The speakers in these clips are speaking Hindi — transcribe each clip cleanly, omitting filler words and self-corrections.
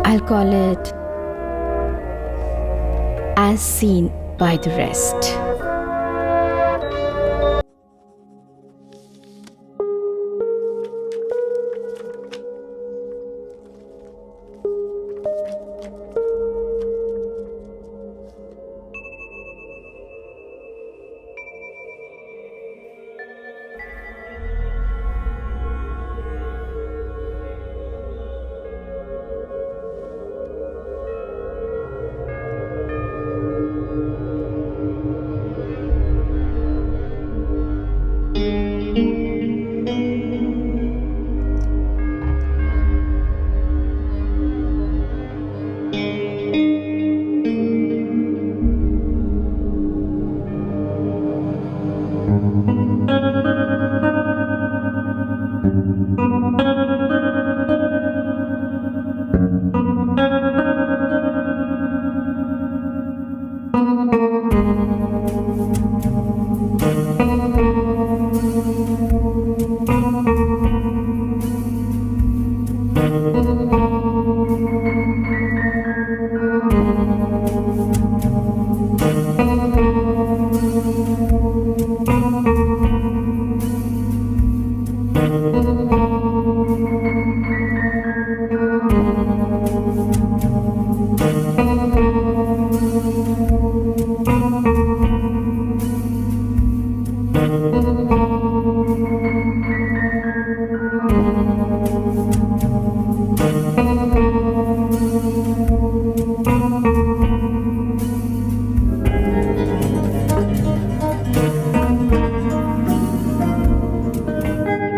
I'll call it As Seen by the Rest.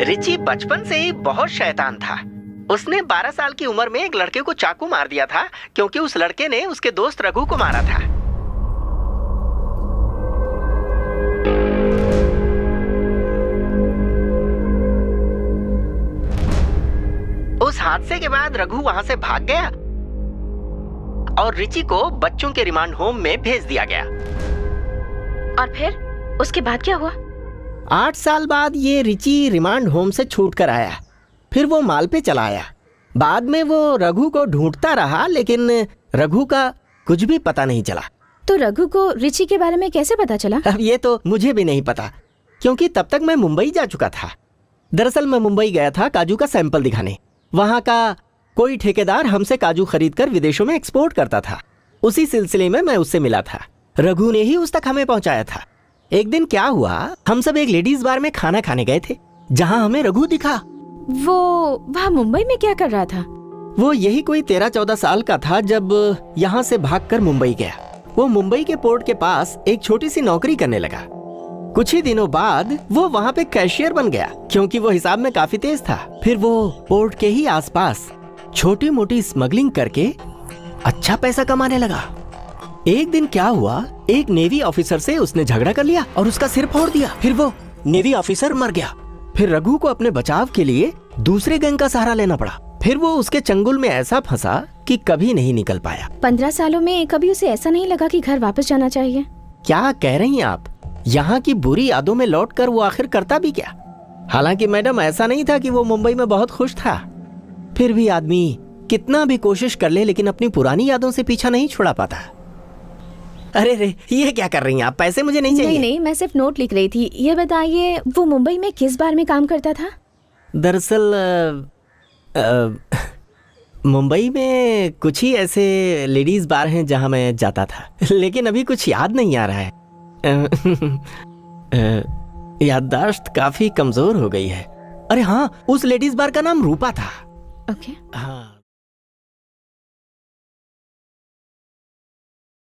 Richie बचपन से ही बहुत शैतान था। उसने 12 साल की उम्र में एक लड़के को चाकू मार दिया था क्योंकि उस लड़के ने उसके दोस्त रघु को मारा था। उस हादसे के बाद रघु वहां से भाग गया और रिची को बच्चों के रिमांड होम में भेज दिया गया। और फिर उसके बाद क्या हुआ? 8 साल बाद ये रिची रिमांड होम से छूट कर आया। फिर वो माल पे चला आया। बाद में वो रघु को ढूंढता रहा, लेकिन रघु का कुछ भी पता नहीं चला। तो रघु को रिची के बारे में कैसे पता चला? अब ये तो मुझे भी नहीं पता, क्योंकि तब तक मैं मुंबई जा चुका था। दरअसल मैं मुंबई गया था काजू का सैंपल दिखाने। वहाँ का कोई ठेकेदार हमसे काजू खरीद कर विदेशों में एक्सपोर्ट करता था। उसी सिलसिले में मैं उससे मिला था। रघु ने ही उस तक हमें पहुँचाया था। एक दिन क्या हुआ, हम सब एक लेडीज बार में खाना खाने गए थे, जहाँ हमें रघु दिखा। वो वहाँ मुंबई में क्या कर रहा था? वो यही कोई 13-14 साल का था जब यहाँ से भागकर मुंबई गया। वो मुंबई के पोर्ट के पास एक छोटी सी नौकरी करने लगा। कुछ ही दिनों बाद वो वहाँ पे कैशियर बन गया, क्योंकि वो हिसाब में काफी तेज था। फिर वो पोर्ट के ही आसपास छोटी मोटी स्मगलिंग करके अच्छा पैसा कमाने लगा। एक दिन क्या हुआ, एक नेवी ऑफिसर से उसने झगड़ा कर लिया और उसका सिर फोड़ दिया। फिर वो नेवी ऑफिसर मर गया। फिर रघु को अपने बचाव के लिए दूसरे गैंग का सहारा लेना पड़ा। फिर वो उसके चंगुल में ऐसा फंसा कि कभी नहीं निकल पाया। 15 सालों में कभी उसे ऐसा नहीं लगा कि घर वापस जाना चाहिए? क्या कह रही हैं आप? यहाँ की बुरी यादों में लौटकर वो आखिर करता भी क्या? हालांकि मैडम, ऐसा नहीं था कि वो मुंबई में बहुत खुश था। फिर भी आदमी कितना भी कोशिश कर ले, लेकिन अपनी पुरानी यादों से पीछा नहीं छुड़ा पाता। अरे रे, ये क्या कर रही हैं आप? पैसे मुझे नहीं चाहिए। नहीं, मैं सिर्फ नोट लिख रही थी। ये बताइए, वो मुंबई में किस बार में काम करता था? दरअसल मुंबई में कुछ ही ऐसे लेडीज बार हैं जहां मैं जाता था, लेकिन अभी कुछ याद नहीं आ रहा है। याददाश्त काफी कमजोर हो गई है। अरे हाँ, उस लेडीज बार का नाम रूपा था। ओके। हाँ।